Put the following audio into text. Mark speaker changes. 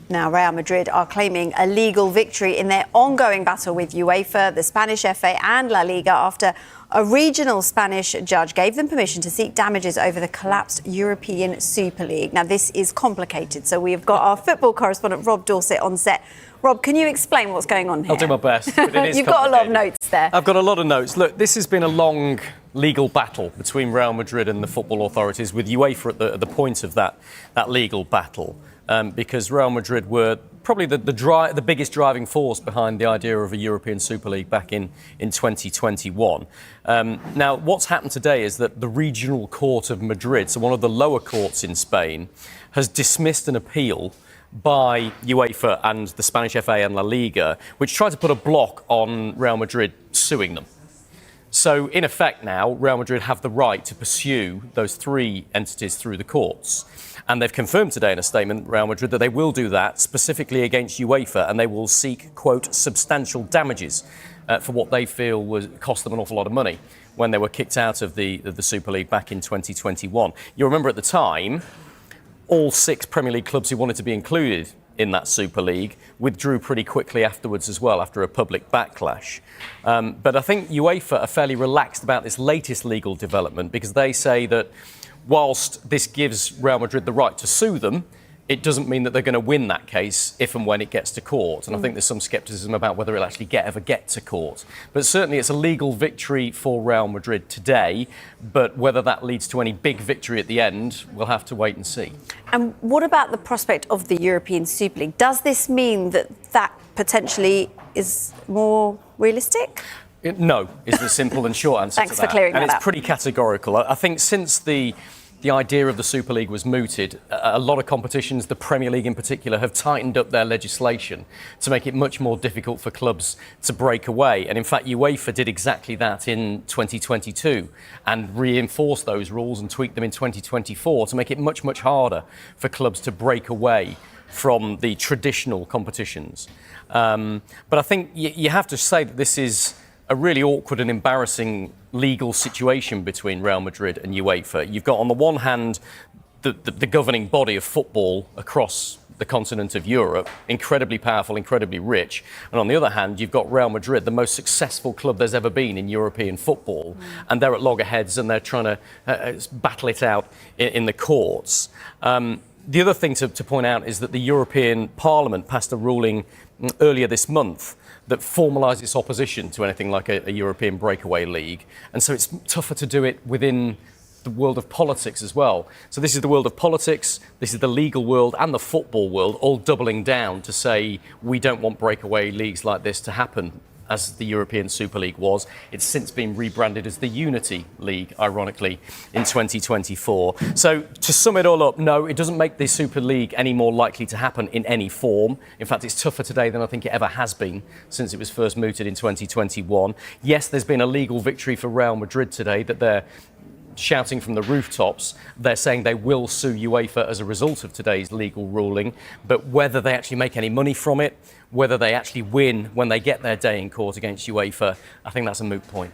Speaker 1: Now, Real Madrid are claiming a legal victory in their ongoing battle with UEFA, the Spanish FA and La Liga after a regional Spanish judge gave them permission to seek damages over the collapsed European Super League. Now, this is complicated, so we've got our football correspondent Rob Dorset on set. Rob, can you explain what's going on here?
Speaker 2: I'll do my best. But it is
Speaker 1: You've got a lot of notes there.
Speaker 2: I've got a lot of notes. Look, this has been a long legal battle between Real Madrid and the football authorities, with UEFA at the point of that legal battle. Because Real Madrid were probably the biggest driving force behind the idea of a European Super League back in 2021. Now, what's happened today is that the Regional Court of Madrid, so one of the lower courts in Spain, has dismissed an appeal by UEFA and the Spanish FA and La Liga, which tried to put a block on Real Madrid suing them. So, in effect now, Real Madrid have the right to pursue those three entities through the courts. And they've confirmed today in a statement, Real Madrid, that they will do that specifically against UEFA, and they will seek, quote, substantial damages for what they feel cost them an awful lot of money when they were kicked out of the Super League back in 2021. You remember at the time, all 6 Premier League clubs who wanted to be included in that Super League withdrew pretty quickly afterwards as well, after a public backlash. But I think UEFA are fairly relaxed about this latest legal development, because they say that whilst this gives Real Madrid the right to sue them, it doesn't mean that they're going to win that case if and when it gets to court. And I think there's some scepticism about whether it'll actually ever get to court. But certainly it's a legal victory for Real Madrid today. But whether that leads to any big victory at the end, we'll have to wait and see.
Speaker 1: And what about the prospect of the European Super League? Does this mean that potentially is more realistic?
Speaker 2: No, is the simple and short answer to that.
Speaker 1: Thanks for clearing that up.
Speaker 2: And it's pretty categorical. I think since the idea of the Super League was mooted, a lot of competitions, the Premier League in particular, have tightened up their legislation to make it much more difficult for clubs to break away. And in fact, UEFA did exactly that in 2022 and reinforced those rules and tweaked them in 2024 to make it much, much harder for clubs to break away from the traditional competitions. But I think you have to say that this is a really awkward and embarrassing legal situation between Real Madrid and UEFA. You've got, on the one hand, the governing body of football across the continent of Europe, incredibly powerful, incredibly rich. And on the other hand, you've got Real Madrid, the most successful club there's ever been in European football. And they're at loggerheads and they're trying to battle it out in the courts. The other thing to point out is that the European Parliament passed a ruling earlier this month that formalised its opposition to anything like a European breakaway league. And so it's tougher to do it within the world of politics as well. So this is the world of politics, this is the legal world and the football world all doubling down to say we don't want breakaway leagues like this to happen, as the European Super League was. It's since been rebranded as the Unity League, ironically, in 2024. So to sum it all up, no, it doesn't make the Super League any more likely to happen in any form. In fact, it's tougher today than I think it ever has been since it was first mooted in 2021. Yes, there's been a legal victory for Real Madrid today that they're shouting from the rooftops. They're saying they will sue UEFA as a result of today's legal ruling, but whether they actually make any money from it, whether they actually win when they get their day in court against UEFA, I think that's a moot point.